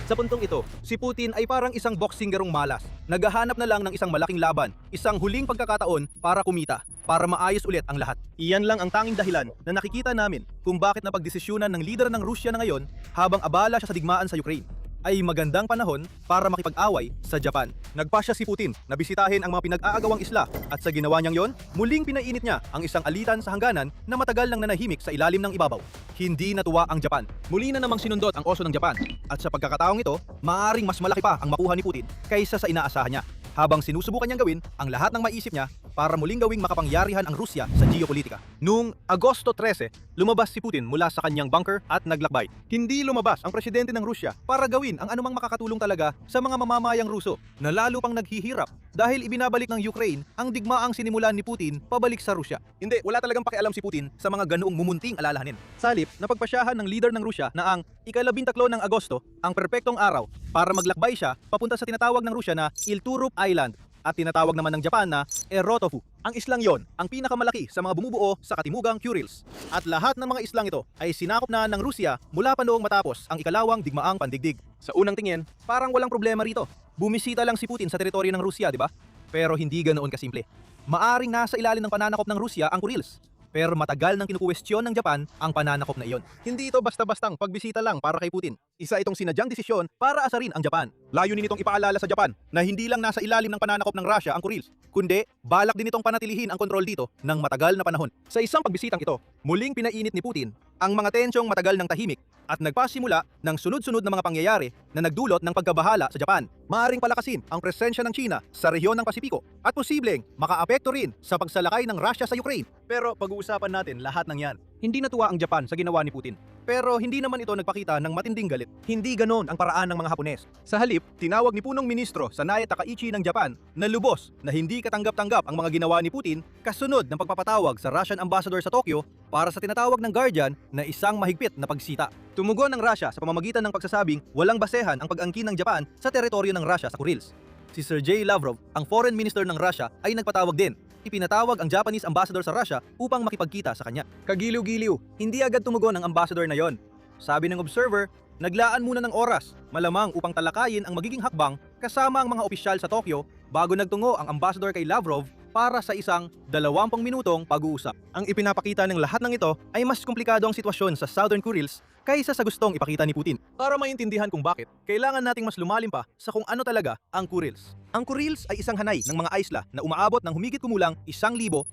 Sa puntong ito, si Putin ay parang isang boxingerong malas. Naghahanap na lang ng isang malaking laban, isang huling pagkakataon para kumita, para maayos ulit ang lahat. Iyan lang ang tanging dahilan na nakikita namin kung bakit napagdesisyonan ng lider ng Rusya na ngayon habang abala siya sa digmaan sa Ukraine. Ay magandang panahon para makipag-away sa Japan. Nagpasya si Putin na bisitahin ang mga pinag-aagawang isla at sa ginawa niyang yon, muling pinainit niya ang isang alitan sa hangganan na matagal nang nanahimik sa ilalim ng ibabaw. Hindi natuwa ang Japan. Muli na namang sinundot ang oso ng Japan at sa pagkakataong ito, maaaring mas malaki pa ang makuha ni Putin kaysa sa inaasahan niya. Habang sinusubukan niyang gawin ang lahat ng maisip niya para muling gawing makapangyarihan ang Rusya sa geopolitika. Noong Agosto 13, lumabas si Putin mula sa kanyang bunker at naglakbay. Hindi lumabas ang presidente ng Rusya para gawin ang anumang makakatulong talaga sa mga mamamayang Ruso na lalo pang naghihirap dahil ibinabalik ng Ukraine ang digmaang sinimulan ni Putin pabalik sa Rusya. Hindi, wala talagang pakialam si Putin sa mga ganoong mumunting alalahanin. Sa halip, napagpasyahan ng leader ng Rusya na ang ika-13 ng Agosto ang perpektong araw para maglakbay siya papunta sa tinatawag ng Rusya na Ilturup Island at tinatawag naman ng Japan na Erotofu. Ang islang yon ang pinakamalaki sa mga bumubuo sa Katimugang Kurils. At lahat ng mga islang ito ay sinakop na ng Rusya mula pa noong matapos ang ikalawang digmaang pandigdig. Sa unang tingin, parang walang problema rito. Bumisita lang si Putin sa teritoryo ng Rusya, di ba? Pero hindi ganoon kasimple. Maaring nasa ilalim ng pananakop ng Rusya ang Kurils. Pero matagal nang kinukwestiyon ng Japan ang pananakop na iyon. Hindi ito basta-bastang pagbisita lang para kay Putin. Isa itong sinadyang desisyon para asarin ang Japan. Layunin nitong ipaalala sa Japan na hindi lang nasa ilalim ng pananakop ng Russia ang Kurils, kundi balak din itong panatilihin ang kontrol dito ng matagal na panahon. Sa isang pagbisitang ito, muling pinainit ni Putin ang mga tensyong matagal ng tahimik at nagpasimula ng sunod-sunod na mga pangyayari na nagdulot ng pagkabahala sa Japan. Maaring palakasin ang presensya ng China sa rehiyon ng Pasipiko at posibleng makaapekto rin sa pagsalakay ng Russia sa Ukraine. Pero pag-uusapan natin lahat ng yan. Hindi natuwa ang Japan sa ginawa ni Putin. Pero hindi naman ito nagpakita ng matinding galit. Hindi ganon ang paraan ng mga Hapones. Sa halip, tinawag ni punong ministro Sanae Takaichi ng Japan na lubos na hindi katanggap-tanggap ang mga ginawa ni Putin kasunod ng pagpapatawag sa Russian ambassador sa Tokyo para sa tinatawag ng Guardian na isang mahigpit na pagsita. Tumugon ng Russia sa pamamagitan ng pagsasabing walang basehan ang pag-angkin ng Japan sa teritoryo ng Russia sa Kurils. Si Sergey Lavrov, ang foreign minister ng Russia, ay nagpatawag din. Ipinatawag ang Japanese ambassador sa Russia upang makipagkita sa kanya. Kagiliw-giliw, hindi agad tumugon ang ambassador na yon. Sabi ng observer, naglaan muna ng oras, malamang upang talakayin ang magiging hakbang kasama ang mga opisyal sa Tokyo bago nagtungo ang ambassador kay Lavrov para sa isang 20 minutong pag-uusap. Ang ipinapakita ng lahat ng ito ay mas komplikado ang sitwasyon sa Southern Kurils kaysa sa gustong ipakita ni Putin. Para maintindihan kung bakit, kailangan nating mas lumalim pa sa kung ano talaga ang Kurils. Ang Kurils ay isang hanay ng mga isla na umaabot ng humigit kumulang 1,200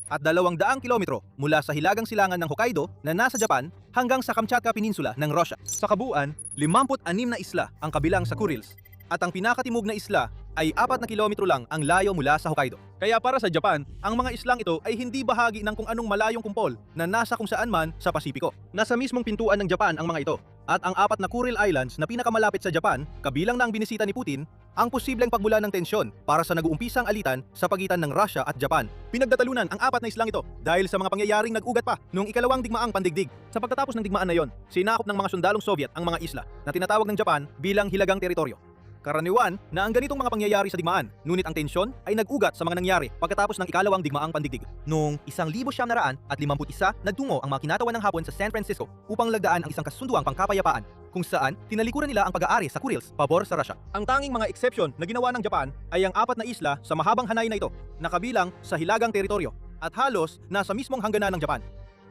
kilometro mula sa hilagang silangan ng Hokkaido na nasa Japan hanggang sa Kamchatka Peninsula ng Russia. Sa kabuuan, 56 na isla ang kabilang sa Kurils. At ang pinakatimog na isla ay 4 na kilometro lang ang layo mula sa Hokkaido. Kaya para sa Japan, ang mga islang ito ay hindi bahagi ng kung anong malayong kumpol na nasa kung saan man sa Pasipiko. Nasa mismong pintuan ng Japan ang mga ito. At ang 4 na Kuril Islands na pinakamalapit sa Japan, kabilang na ang binisita ni Putin, ang posibleng pagmula ng tensyon para sa nag-uumpisang alitan sa pagitan ng Russia at Japan. Pinagdatalunan ang 4 na islang ito dahil sa mga pangyayaring nag-ugat pa noong ikalawang digmaang pandigdig. Sa pagtatapos ng digmaan na yon, sinakop ng mga sundalong Soviet ang mga isla na tinatawag ng Japan bilang hilagang teritoryo. Karaniwan na ang ganitong mga pangyayari sa digmaan, ngunit ang tensyon ay nag-ugat sa mga nangyari pagkatapos ng ikalawang digmaang pandigdig. Noong 1951, nagtungo ang mga kinatawan ng Hapon sa San Francisco upang lagdaan ang isang kasunduang pangkapayapaan kung saan tinalikuran nila ang pag-aari sa Kurils pabor sa Russia. Ang tanging mga exception na ginawa ng Japan ay ang 4 na isla sa mahabang hanay na ito na kabilang sa hilagang teritoryo at halos nasa mismong hangganan ng Japan.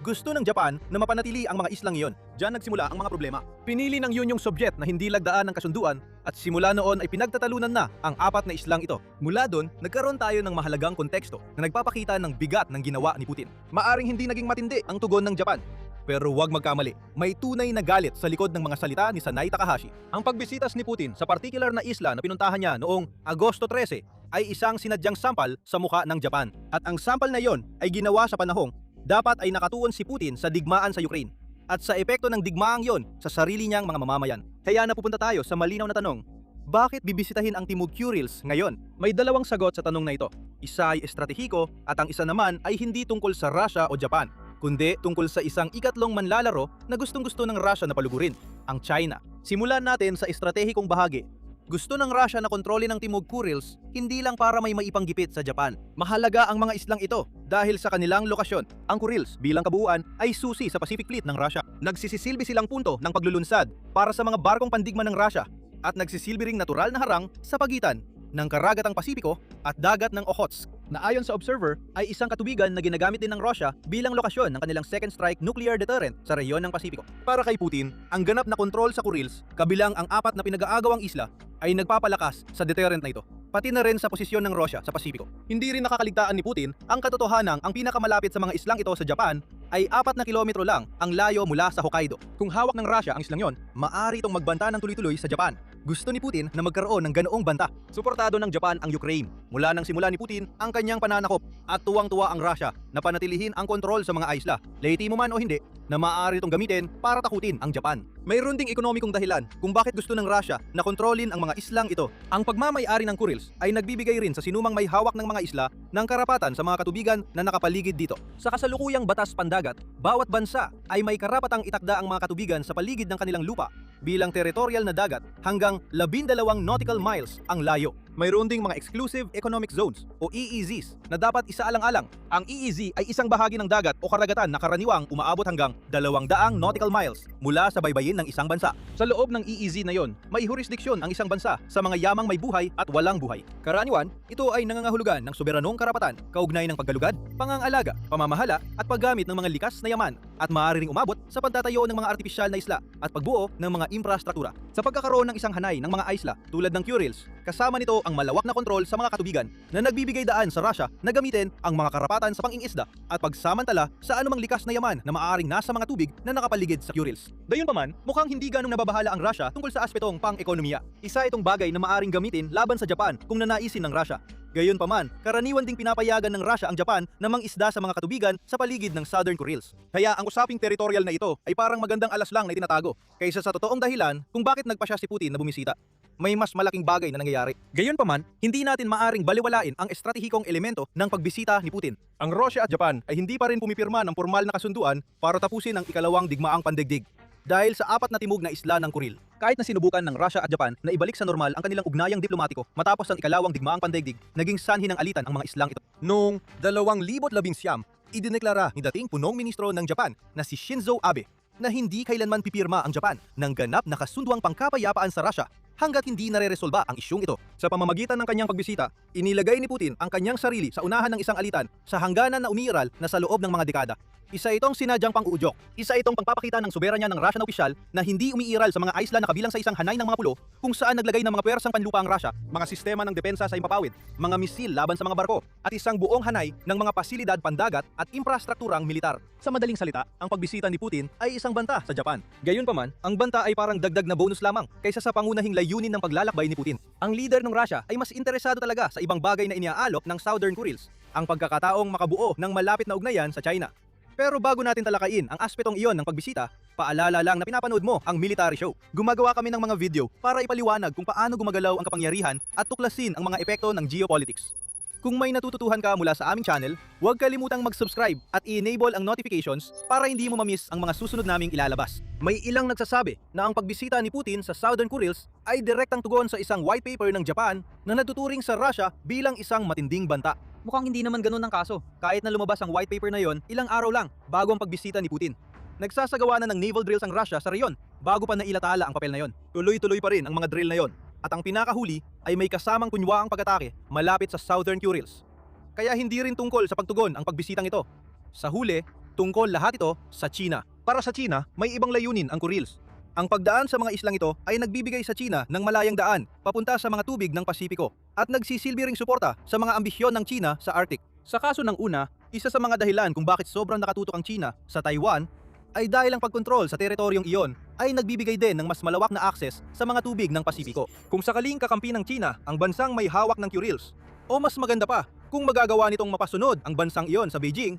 Gusto ng Japan na mapanatili ang mga islang iyon. Diyan nagsimula ang mga problema. Pinili ng Unyong Soviet na hindi lagdaan ng kasunduan at simula noon ay pinagtatalunan na ang 4 na islang ito. Mula doon, nagkaroon tayo ng mahalagang konteksto na nagpapakita ng bigat ng ginawa ni Putin. Maaring hindi naging matindi ang tugon ng Japan. Pero huwag magkamali, may tunay na galit sa likod ng mga salita ni Sanae Takahashi. Ang pagbisitas ni Putin sa partikular na isla na pinuntahan niya noong Agosto 13 ay isang sinadyang sampal sa mukha ng Japan. At ang sampal na yon ay ginawa sa panahong dapat ay nakatuon si Putin sa digmaan sa Ukraine at sa epekto ng digmaang yon sa sarili niyang mga mamamayan. Kaya napupunta tayo sa malinaw na tanong, bakit bibisitahin ang Timog Kurils ngayon? May dalawang sagot sa tanong na ito. Isa ay estratehiko at ang isa naman ay hindi tungkol sa Russia o Japan, kundi tungkol sa isang ikatlong manlalaro na gustong-gusto ng Russia na palugurin, ang China. Simulan natin sa estratehikong bahagi. Gusto ng Russia na kontrolin ang Timog Kurils hindi lang para may maipanggipit sa Japan. Mahalaga ang mga islang ito dahil sa kanilang lokasyon. Ang Kurils bilang kabuuan ay susi sa Pacific Fleet ng Russia. Nagsisisilbi silang punto ng paglulunsad para sa mga barkong pandigma ng Russia at nagsisilbi ring natural na harang sa pagitan ng karagatang Pasipiko at dagat ng Okhotsk, na ayon sa observer ay isang katubigan na ginagamit din ng Russia bilang lokasyon ng kanilang second strike nuclear deterrent sa rehiyon ng Pasipiko. Para kay Putin, ang ganap na kontrol sa Kurils, kabilang ang 4 na pinag-aagawang isla, ay nagpapalakas sa deterrent na ito, pati na rin sa posisyon ng Russia sa Pasipiko. Hindi rin nakakaligtaan ni Putin ang katotohanang ang pinakamalapit sa mga islang ito sa Japan ay 4 na kilometro lang ang layo mula sa Hokkaido. Kung hawak ng Russia ang islang yon, maaari itong magbanta ng tuloy-tuloy sa Japan. Gusto ni Putin na magkaroon ng ganoong banta. Suportado ng Japan ang Ukraine. Mula nang simula ni Putin ang kanyang pananakop at tuwang-tuwa ang Russia na panatilihin ang kontrol sa mga isla, lehitimo man o hindi, na maaari itong gamitin para takutin ang Japan. Mayroon ding ekonomikong dahilan kung bakit gusto ng Russia na kontrolin ang mga islang ito. Ang pagmamay-ari ng Kurils ay nagbibigay rin sa sinumang may hawak ng mga isla ng karapatan sa mga katubigan na nakapaligid dito. Sa kasalukuyang batas pandagat, bawat bansa ay may karapatang itakda ang mga katubigan sa paligid ng kanilang lupa bilang territorial na dagat hanggang 12 nautical miles ang layo. Mayroon ding mga Exclusive Economic Zones o EEZs na dapat isaalang-alang. Ang EEZ ay isang bahagi ng dagat o karagatan na karaniwang umaabot hanggang 200 nautical miles mula sa baybayin ng isang bansa. Sa loob ng EEZ na yon, may jurisdiksyon ang isang bansa sa mga yamang may buhay at walang buhay. Karaniwan, ito ay nangangahulugan ng soberanong karapatan, kaugnay ng paggalugad, pangangalaga, pamamahala at paggamit ng mga likas na yaman at maaari ring umabot sa pagtatayo ng mga artipisyal na isla at pagbuo ng mga infrastruktura. Sa pagkakaroon ng isang hanay ng mga isla tulad ng Kurils, kasama nito ang malawak na kontrol sa mga katubigan na nagbibigay daan sa Russia na gamitin ang mga karapatan sa pangingisda at pagsamantala sa anumang likas na yaman na maaaring nasa mga tubig na nakapaligid sa Kurils. Gayunpaman, mukhang hindi ganong nababahala ang Russia tungkol sa aspetong pang-ekonomiya. Isa itong bagay na maaaring gamitin laban sa Japan kung nanaisin ng Russia. Gayunpaman, karaniwan ding pinapayagan ng Russia ang Japan na mangisda sa mga katubigan sa paligid ng Southern Kurils. Kaya ang usaping territorial na ito ay parang magandang alas lang na itinatago kaysa sa totoong dahilan kung bakit nagpasya si Putin na bumisita. May mas malaking bagay na nangyayari. Gayunpaman, hindi natin maaring baliwalain ang estratehikong elemento ng pagbisita ni Putin. Ang Russia at Japan ay hindi pa rin pumipirma ng formal na kasunduan para tapusin ang ikalawang digmaang pandaigdig dahil sa 4 na timog na isla ng Kuril. Kahit na sinubukan ng Russia at Japan na ibalik sa normal ang kanilang ugnayang diplomatiko matapos ang ikalawang digmaang pandaigdig, naging sanhi ng alitan ang mga islang ito. Noong 2019, idineklara ni dating punong ministro ng Japan na si Shinzo Abe na hindi kailanman pipirma ang Japan ng ganap na kasunduang pangkapayapaan sa Russia hanggat hindi nare-resolba ang isyung ito. Sa pamamagitan ng kanyang pagbisita, inilagay ni Putin ang kanyang sarili sa unahan ng isang alitan sa hangganan na umiiral na sa loob ng mga dekada. Isa itong sinadyang pang-uudyok. Isa itong pagpapakita ng soberanya ng Russian opisyal na hindi umiiral sa mga isla na kabilang sa isang hanay ng mga pulo kung saan naglagay ng mga pwersang panlupa ang Russia, mga sistema ng depensa sa impapawid, mga misil laban sa mga barko, at isang buong hanay ng mga pasilidad pandagat at infrastrukturang militar. Sa madaling salita, ang pagbisita ni Putin ay isang banta sa Japan. Gayunpaman, ang banta ay parang dagdag na bonus lamang kaysa sa pangunahing layunin ng paglalakbay ni Putin. Ang leader ng Russia ay mas interesado talaga sa ibang bagay na iniaalok ng Southern Kurils, ang pagkakataong makabuo ng malapit na ugnayan sa China. Pero bago natin talakayin ang aspetong iyon ng pagbisita, paalala lang na pinapanood mo ang military show. Gumagawa kami ng mga video para ipaliwanag kung paano gumagalaw ang kapangyarihan at tuklasin ang mga epekto ng geopolitics. Kung may natututuhan ka mula sa aming channel, huwag kalimutang mag-subscribe at i-enable ang notifications para hindi mo mamiss ang mga susunod naming ilalabas. May ilang nagsasabi na ang pagbisita ni Putin sa Southern Kurils ay direktang tugon sa isang white paper ng Japan na natuturing sa Russia bilang isang matinding banta. Mukhang hindi naman ganun ang kaso. Kahit na lumabas ang white paper na yon, ilang araw lang bago ang pagbisita ni Putin. Nagsasagawa na ng naval drills ang Russia sa reyon bago pa nailathala ang papel na yon. Tuloy-tuloy pa rin ang mga drill na yon. At ang pinakahuli ay may kasamang kunwaang pag-atake malapit sa Southern Kurils. Kaya hindi rin tungkol sa pagtugon ang pagbisitang ito. Sa huli, tungkol lahat ito sa China. Para sa China, may ibang layunin ang Kurils. Ang pagdaan sa mga islang ito ay nagbibigay sa China ng malayang daan papunta sa mga tubig ng Pasipiko at nagsisilbi ring suporta sa mga ambisyon ng China sa Arctic. Sa kaso ng una, isa sa mga dahilan kung bakit sobrang nakatutok ang China sa Taiwan ay dahil ang pagkontrol sa teritoryong iyon ay nagbibigay din ng mas malawak na akses sa mga tubig ng Pasipiko. Kung sakaling kakampi ng China ang bansang may hawak ng Kurils, o mas maganda pa, kung magagawa nitong mapasunod ang bansang iyon sa Beijing,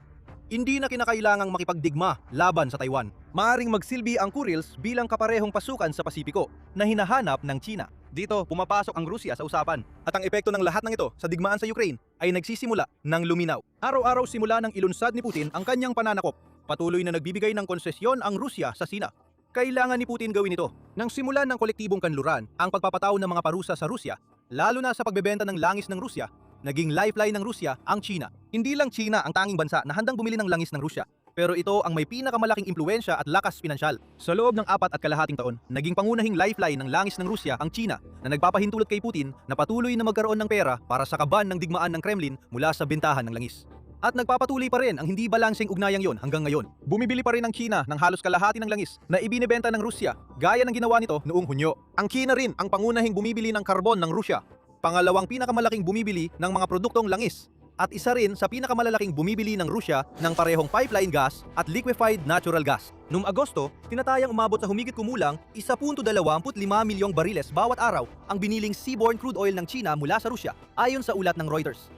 hindi na kinakailangang makipagdigma laban sa Taiwan. Maaring magsilbi ang Kurils bilang kaparehong pasukan sa Pasipiko na hinahanap ng China. Dito, pumapasok ang Rusya sa usapan. At ang epekto ng lahat ng ito sa digmaan sa Ukraine ay nagsisimula ng luminaw. Araw-araw simula ng ilunsad ni Putin ang kanyang pananakop. Patuloy na nagbibigay ng konsesyon ang Rusya sa Sina. Kailangan ni Putin gawin ito nang simulan ng kolektibong kanluran ang pagpapataw ng mga parusa sa Rusya, lalo na sa pagbebenta ng langis ng Rusya. Naging lifeline ng Rusya ang China. Hindi lang China ang tanging bansa na handang bumili ng langis ng Rusya. pero ito ang may pinakamalaking impluwensya at lakas pinansyal. Sa loob ng 4.5 taon, naging pangunahing lifeline ng langis ng Rusya ang China na nagpapahintulot kay Putin na patuloy na magkaroon ng pera para sa kaban ng digmaan ng Kremlin mula sa bentahan ng langis. At nagpapatuloy pa rin ang hindi balanseng ugnayang yon hanggang ngayon. Bumibili pa rin ang China ng halos kalahati ng langis na ibinebenta ng Rusya gaya ng ginawa nito noong Hunyo. Ang China rin ang pangunahing bumibili ng karbon ng Rusya, pangalawang pinakamalaking bumibili ng mga produktong langis, at isa rin sa pinakamalalaking bumibili ng Rusya ng parehong pipeline gas at liquefied natural gas. Noong Agosto, tinatayang umabot sa humigit kumulang 1.25 milyong bariles bawat araw ang biniling seaborne crude oil ng China mula sa Rusya, ayon sa ulat ng Reuters.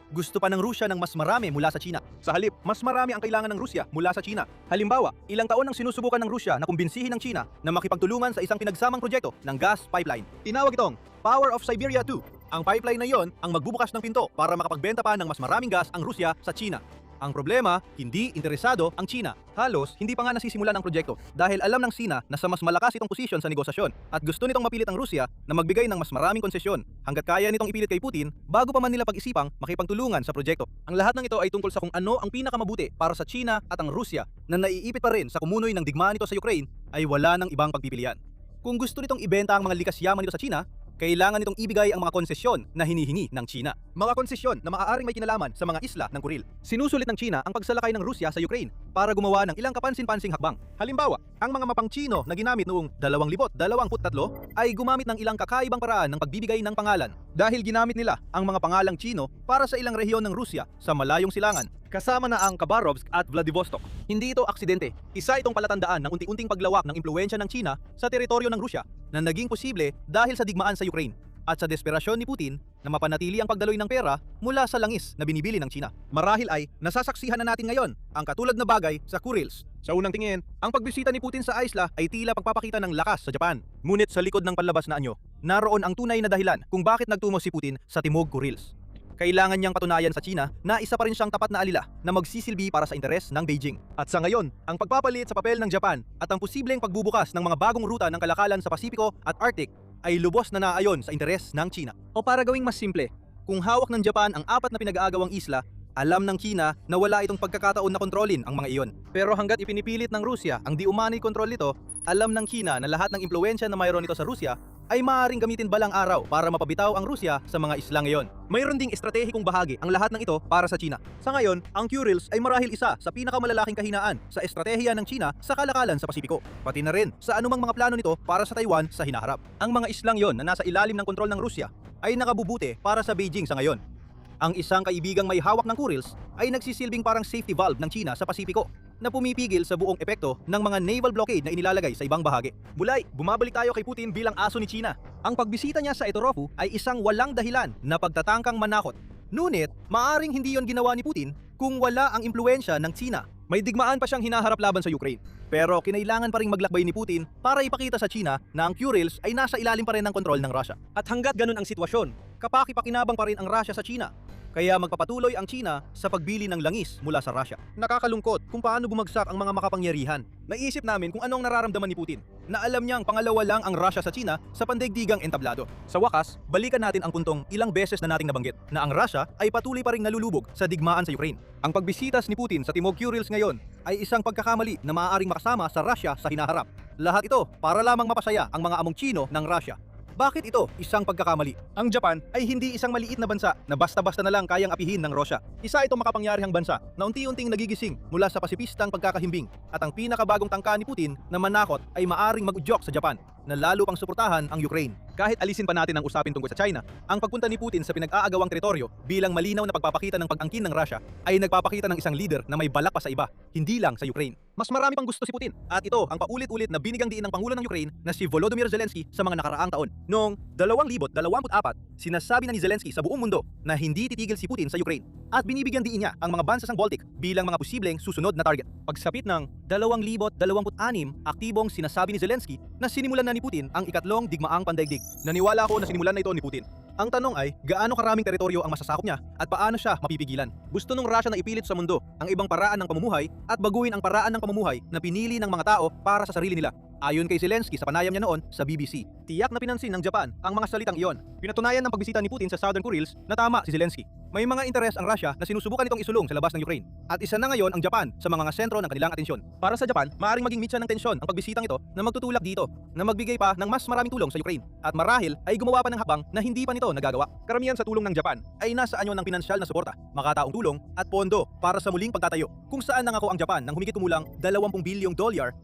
Gusto pa ng Rusya ng mas marami mula sa China. Sa halip, mas marami ang kailangan ng Rusya mula sa China. Halimbawa, ilang taon ang sinusubukan ng Rusya na kumbinsihin ng China na makipagtulungan sa isang pinagsamang proyekto ng gas pipeline. Tinawag itong Power of Siberia 2. Ang pipeline na iyon ang magbubukas ng pinto para makapagbenta pa ng mas maraming gas ang Rusya sa China. Ang problema, hindi interesado ang China. Halos, hindi pa nga nasisimulan ang proyekto dahil alam ng China na sa mas malakas itong posisyon sa negosasyon at gusto nitong mapilit ang Rusya na magbigay ng mas maraming konsesyon hanggat kaya nitong ipilit kay Putin bago pa man nila pag-isipang makipagtulungan sa proyekto. Ang lahat ng ito ay tungkol sa kung ano ang pinakamabuti para sa China at ang Rusya na naiipit pa rin sa kumunoy ng digmaan nito sa Ukraine ay wala ng ibang pagpipilian. Kung gusto nitong ibenta ang mga likas yaman nito sa China, kailangan nitong ibigay ang mga konsesyon na hinihingi ng China. Mga konsesyon na maaaring may kinalaman sa mga isla ng Kuril. Sinusulit ng China ang pagsalakay ng Rusya sa Ukraine para gumawa ng ilang kapansin-pansing hakbang. Halimbawa, ang mga mapang Chino na ginamit noong 2023 ay gumamit ng ilang kakaibang paraan ng pagbibigay ng pangalan dahil ginamit nila ang mga pangalang Chino para sa ilang rehiyon ng Rusya sa malayong silangan, kasama na ang Khabarovsk at Vladivostok. Hindi ito aksidente. Isa itong palatandaan ng unti-unting paglawak ng impluwensya ng China sa teritoryo ng Rusya na naging posible dahil sa digmaan sa Ukraine at sa desperasyon ni Putin na mapanatili ang pagdaloy ng pera mula sa langis na binibili ng China. Marahil ay nasasaksihan na natin ngayon ang katulad na bagay sa Kurils. Sa unang tingin, ang pagbisita ni Putin sa isla ay tila pagpapakita ng lakas sa Japan. Ngunit sa likod ng panlabas na anyo, naroon ang tunay na dahilan kung bakit nagtungo si Putin sa Timog Kurils. Kailangan niyang patunayan sa China na isa pa rin siyang tapat na alila na magsisilbi para sa interes ng Beijing. At sa ngayon, ang pagpapalit sa papel ng Japan at ang posibleng pagbubukas ng mga bagong ruta ng kalakalan sa Pasipiko at Arctic ay lubos na naayon sa interes ng China. O para gawing mas simple, kung hawak ng Japan ang 4 na pinag-aagawang isla, alam ng China na wala itong pagkakataon na kontrolin ang mga iyon. Pero hanggat ipinipilit ng Rusya ang di umano'y kontrol nito, alam ng China na lahat ng impluwensya na mayroon nito sa Rusya ay maaaring gamitin balang araw para mapabitaw ang Rusya sa mga islang iyon. Mayroon ding estratehikong bahagi ang lahat ng ito para sa China. Sa ngayon, ang Kurils ay marahil isa sa pinakamalalaking kahinaan sa estratehiya ng China sa kalakalan sa Pasipiko, pati na rin sa anumang mga plano nito para sa Taiwan sa hinaharap. Ang mga islang iyon na nasa ilalim ng kontrol ng Rusya ay nakabubuti para sa Beijing sa ngayon. Ang isang kaibigang may hawak ng Kurils ay nagsisilbing parang safety valve ng China sa Pasipiko na pumipigil sa buong epekto ng mga naval blockade na inilalagay sa ibang bahagi. Bulay, bumabalik tayo kay Putin bilang aso ni China. Ang pagbisita niya sa Etorofu ay isang walang dahilan na pagtatangkang manakot. Ngunit, maaring hindi yon ginawa ni Putin kung wala ang impluwensya ng China. May digmaan pa siyang hinaharap laban sa Ukraine. Pero kinailangan pa ring maglakbay ni Putin para ipakita sa China na ang Kurils ay nasa ilalim pa rin ng kontrol ng Russia. At hanggat ganun ang sitwasyon, kapaki-pakinabang pa rin ang Russia sa China. Kaya magpapatuloy ang China sa pagbili ng langis mula sa Russia. Nakakalungkot kung paano bumagsak ang mga makapangyarihan. Naisip namin kung anong nararamdaman ni Putin na alam niyang pangalawa lang ang Russia sa China sa pandaigdigang entablado. Sa wakas, balikan natin ang puntong ilang beses na nating nabanggit na ang Russia ay patuloy pa ring nalulubog sa digmaan sa Ukraine. Ang pagbisitas ni Putin sa Timog Kurils ngayon ay isang pagkakamali na maaaring makasama sa Russia sa hinaharap. Lahat ito para lamang mapasaya ang mga among Chino ng Russia. Bakit ito isang pagkakamali? Ang Japan ay hindi isang maliit na bansa na basta-basta na lang kayang apihin ng Rusya. Isa itong makapangyarihang bansa na unti-unting nagigising mula sa pasipistang pagkakahimbing at ang pinakabagong tangka ni Putin na manakot ay maaring mag-udyok sa Japan na lalo pang suportahan ang Ukraine. Kahit alisin pa natin ang usapin tungkol sa China, ang pagpunta ni Putin sa pinag-aagawang teritoryo bilang malinaw na pagpapakita ng pag-angkin ng Russia ay nagpapakita ng isang leader na may balak pa sa iba, hindi lang sa Ukraine. Mas marami pang gusto si Putin at ito ang paulit-ulit na binigang diin ng Pangulo ng Ukraine na si Volodymyr Zelensky sa mga nakaraang taon. Noong 2024, sinasabi na ni Zelensky sa buong mundo na hindi titigil si Putin sa Ukraine at binibigyan diin niya ang mga bansa ng Baltic bilang mga posibleng susunod na target. Pagsapit ng 2026, aktibong sinasabi ni Zelensky na sinimulan na ni Putin ang ikatlong digmaang pandaigdig. Naniwala ako na sinimulan na ito ni Putin. Ang tanong ay, gaano karaming teritoryo ang masasakop niya at paano siya mapipigilan? Gusto ng Russia na ipilit sa mundo ang ibang paraan ng pamumuhay at baguhin ang paraan ng pamumuhay na pinili ng mga tao para sa sarili nila. Ayon kay Zelensky sa panayam niya noon sa BBC, tiyak na pinansin ng Japan ang mga salitang iyon. Pinatunayan ng pagbisita ni Putin sa Southern Kurils na tama si Zelensky. May mga interes ang Russia na sinusubukan itong isulong sa labas ng Ukraine. At isa na ngayon ang Japan sa mga sentro ng kanilang atensyon. Para sa Japan, maaaring maging mitsa ng tensyon ang pagbisitang ito na magtutulak dito na magbigay pa ng mas maraming tulong sa Ukraine. At marahil ay gumawa pa ng hakbang na hindi pa nito nagagawa. Karamihan sa tulong ng Japan ay nasa anyo ng pinansyal na suporta, makataong tulong at pondo para sa muling pagtatayo. Kung saan nangako ang Japan ng humigit kumulang $20 bilyong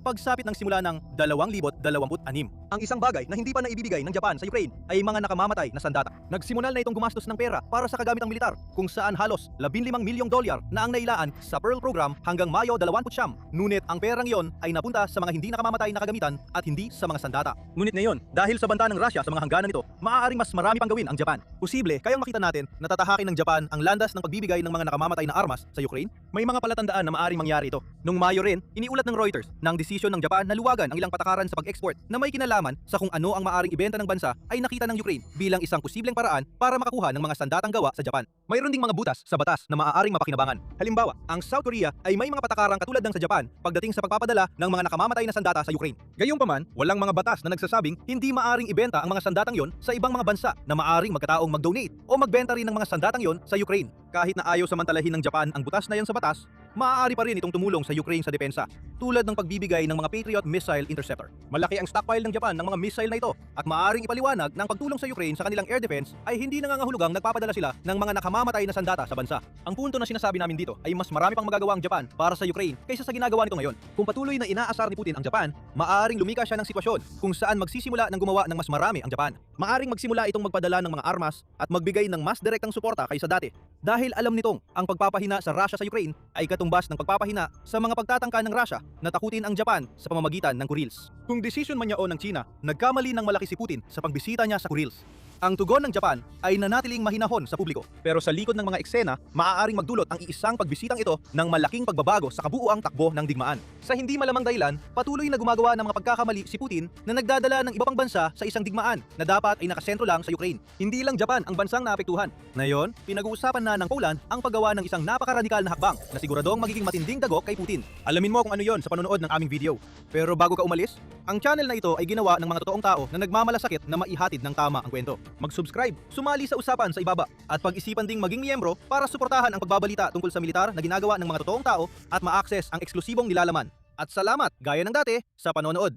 pagsapit ng simula ng 2026. Ang isang bagay na hindi pa naibibigay ng Japan sa Ukraine ay mga nakamamatay na sandata. Nagsimunal na itong gumastos ng pera para sa kagamitang militar kung saan halos $15 milyong na ang nailaan sa Pearl Program hanggang Mayo 29. Ngunit ang perang iyon ay napunta sa mga hindi nakamamatay na kagamitan at hindi sa mga sandata. Ngunit ngayon, dahil sa banta ng Russia sa mga hangganan nito, maaaring mas marami pang gawin ang Japan. Posible kayang makita natin na tatahakin ng Japan ang landas ng pagbibigay ng mga nakamamatay na armas sa Ukraine? May mga palatandaan na maaaring mangyari ito. Noong Mayo rin, iniulat ng Reuters na ang desisyon ng Japan na luwagan ang ilang patakaran sa pag-export na may kinalaman sa kung ano ang maaaring ibenta ng bansa ay nakita ng Ukraine bilang isang posibleng paraan para makakuha ng mga sandatang gawa sa Japan. Mayroon ding mga butas sa batas na maaaring mapakinabangan. Halimbawa, ang South Korea ay may mga patakarang katulad ng sa Japan pagdating sa pagpapadala ng mga nakamamatay na sandata sa Ukraine. Gayunpaman, walang mga batas na nagsasabing hindi maaaring ibenta ang mga sandatang yon sa ibang mga bansa na maaaring magkataong mag-donate o magbenta rin ng mga sandatang yon sa Ukraine. Kahit na ayaw samantalahin ng Japan ang butas na yan sa batas, maaari pa rin itong tumulong sa Ukraine sa depensa, tulad ng pagbibigay ng mga Patriot Missile Interceptor. Malaki ang stockpile ng Japan ng mga missile na ito at maaaring ipaliwanag ng pagtulong sa Ukraine sa kanilang air defense ay hindi nangangahulugang nagpapadala sila ng mga nakamamatay na sandata sa bansa. Ang punto na sinasabi namin dito ay mas marami pang magagawa ang Japan para sa Ukraine kaysa sa ginagawa nito ngayon. Kung patuloy na inaasar ni Putin ang Japan, maaaring lumika siya ng sitwasyon kung saan magsisimula ng gumawa ng mas marami ang Japan. Maaaring magsimula itong magpadala ng mga armas at magbigay ng mas direktang suporta kaysa dati. Dahil alam nitong ang pagpapahina sa Russia sa Ukraine ay katumbas ng pagpapahina sa mga pagtatangka ng Russia na takutin ang Japan sa pamamagitan ng Kurils. Kung desisyon man yaon ng China, nagkamali ng malaki si Putin sa pagbisita niya sa Kurils. Ang tugon ng Japan ay nanatiling mahinahon sa publiko. Pero sa likod ng mga eksena, maaaring magdulot ang iisang pagbisitang ito ng malaking pagbabago sa kabuuang takbo ng digmaan. Sa hindi malamang dahilan, patuloy na gumagawa ng mga pagkakamali si Putin na nagdadala ng iba pang bansa sa isang digmaan na dapat ay nakasentro lang sa Ukraine. Hindi lang Japan ang bansang naapektuhan. Ngayon, pinag-uusapan na ng Poland ang paggawa ng isang napakaradikal na hakbang na siguradong magiging matinding dagok kay Putin. Alamin mo kung ano yon sa panonood ng aming video. Pero bago ka umalis, ang channel na ito ay ginawa ng mga totoong tao na nagmamalasakit na maihatid ng tama ang kwento. Mag-subscribe, sumali sa usapan sa ibaba, at pag-isipan ding maging miyembro para suportahan ang pagbabalita tungkol sa militar na ginagawa ng mga totoong tao at ma-access ang eksklusibong nilalaman. At salamat, gaya ng dati, sa panonood.